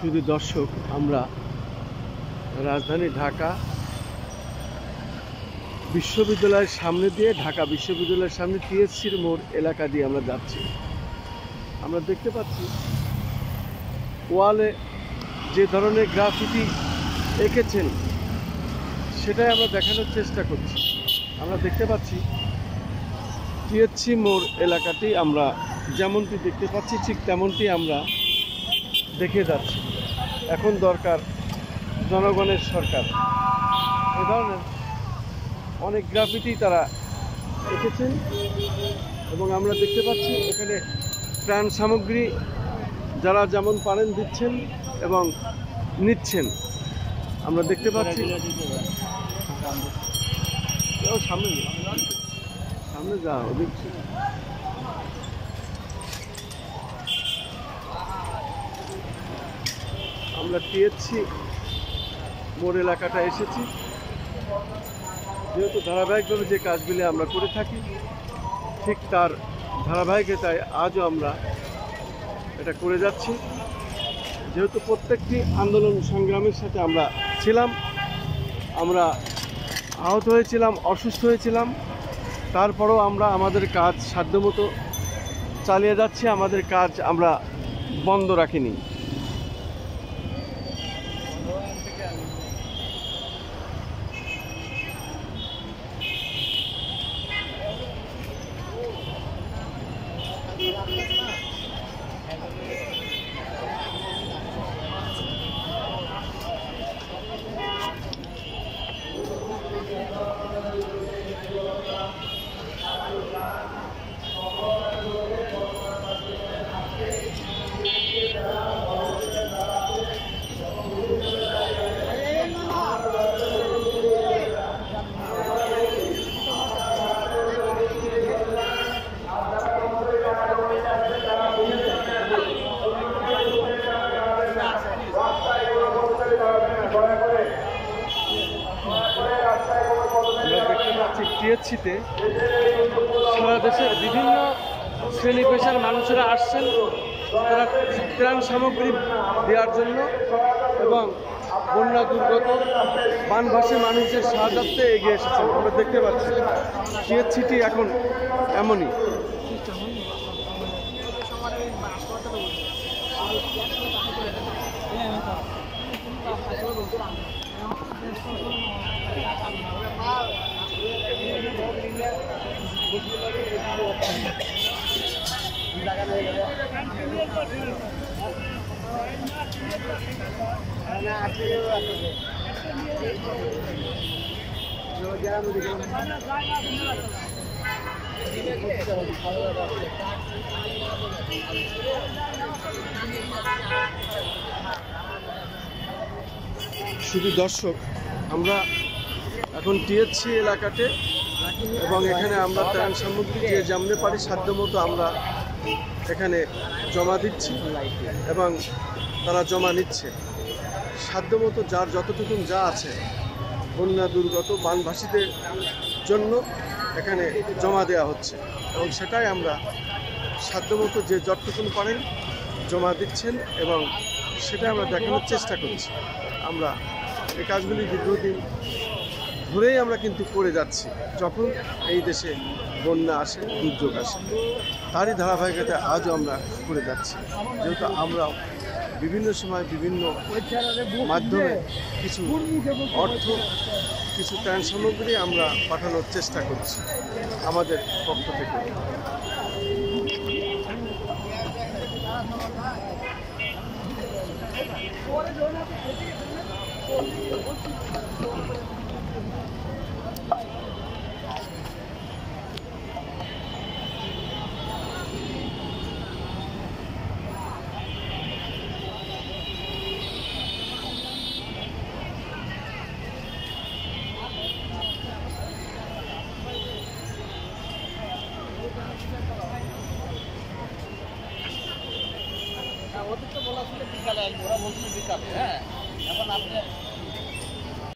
শুধু দর্শক, আমরা রাজধানী ঢাকা বিশ্ববিদ্যালয়ের সামনে দিয়ে, ঢাকা বিশ্ববিদ্যালয়ের সামনে টিএসসির মোড় এলাকা দিয়ে আমরা যাচ্ছি। আমরা দেখতে পাচ্ছি ওয়ালে যে ধরনের গ্রাফিটি এঁকেছেন সেটাই আমরা দেখানোর চেষ্টা করছি। আমরা দেখতে পাচ্ছি টিএসসি মোড় এলাকাটি আমরা যেমনটি দেখতে পাচ্ছি ঠিক তেমনটি আমরা দেখে যাচ্ছি। এখন দরকার জনগণের সরকার। এ ধরনের অনেক গ্রাফিটি তারা এঁকেছেন এবং আমরা দেখতে পাচ্ছি এখানে ত্রাণ সামগ্রী যারা যেমন পারেন দিচ্ছেন এবং নিচ্ছেন। আমরা দেখতে পাচ্ছি সামনে সামনে যা দেখছি আমরা টিএসসি মোড় এলাকাটা এসেছি। যেহেতু ধারাবাহিকভাবে যে কাজগুলি আমরা করে থাকি ঠিক তার ধারাবাহিকতায় আজও আমরা এটা করে যাচ্ছি। যেহেতু প্রত্যেকটি আন্দোলন সংগ্রামের সাথে আমরা ছিলাম, আমরা আহত হয়েছিলাম, অসুস্থ হয়েছিলাম, তারপরেও আমরা আমাদের কাজ সাধ্যমতো চালিয়ে যাচ্ছি। আমাদের কাজ আমরা বন্ধ রাখিনি। টিএসসিতে সারা দেশের বিভিন্ন শ্রেণী পেশার মানুষেরা আসছেন তারা ত্রাণ সামগ্রী দেওয়ার জন্য এবং বন্যা দুর্গত বানভাসী মানুষের সাহায্যার্থে এগিয়ে এসেছেন। আমরা দেখতে পাচ্ছি টিএসসিটি এখন এমনই। শুধু দর্শক, আমরা এখন টিএসসি এলাকাতে এবং এখানে আমরা ত্রাণ সামগ্রী যে যেমনি পারি সাধ্যমতো আমরা এখানে জমা দিচ্ছি এবং তারা জমা নিচ্ছে। সাধ্যমতো যার যতটুকু যা আছে বন্যা দুর্গত বানভাসীদের জন্য এখানে জমা দেওয়া হচ্ছে এবং সেটাই আমরা সাধ্যমতো যে যতটুকু পারেন জমা দিচ্ছেন এবং সেটা আমরা দেখানোর চেষ্টা করছি। আমরা এই কাজগুলি দীর্ঘদিন ধরেই আমরা কিন্তু করে যাচ্ছি। যখন এই দেশে বন্যা আসে, দুর্যোগ আসে, তারই ধারাবাহিকতায় আজও আমরা করে যাচ্ছি। যেহেতু আমরা বিভিন্ন সময় বিভিন্ন মাধ্যমে কিছু অর্থ, কিছু ত্রাণ সামগ্রী আমরা পাঠানোর চেষ্টা করছি আমাদের পক্ষ থেকে। ওদের তো বলা ছিল বিকালে আসবো, ওরা বলছিল বিকালে। হ্যাঁ, এখন আপনি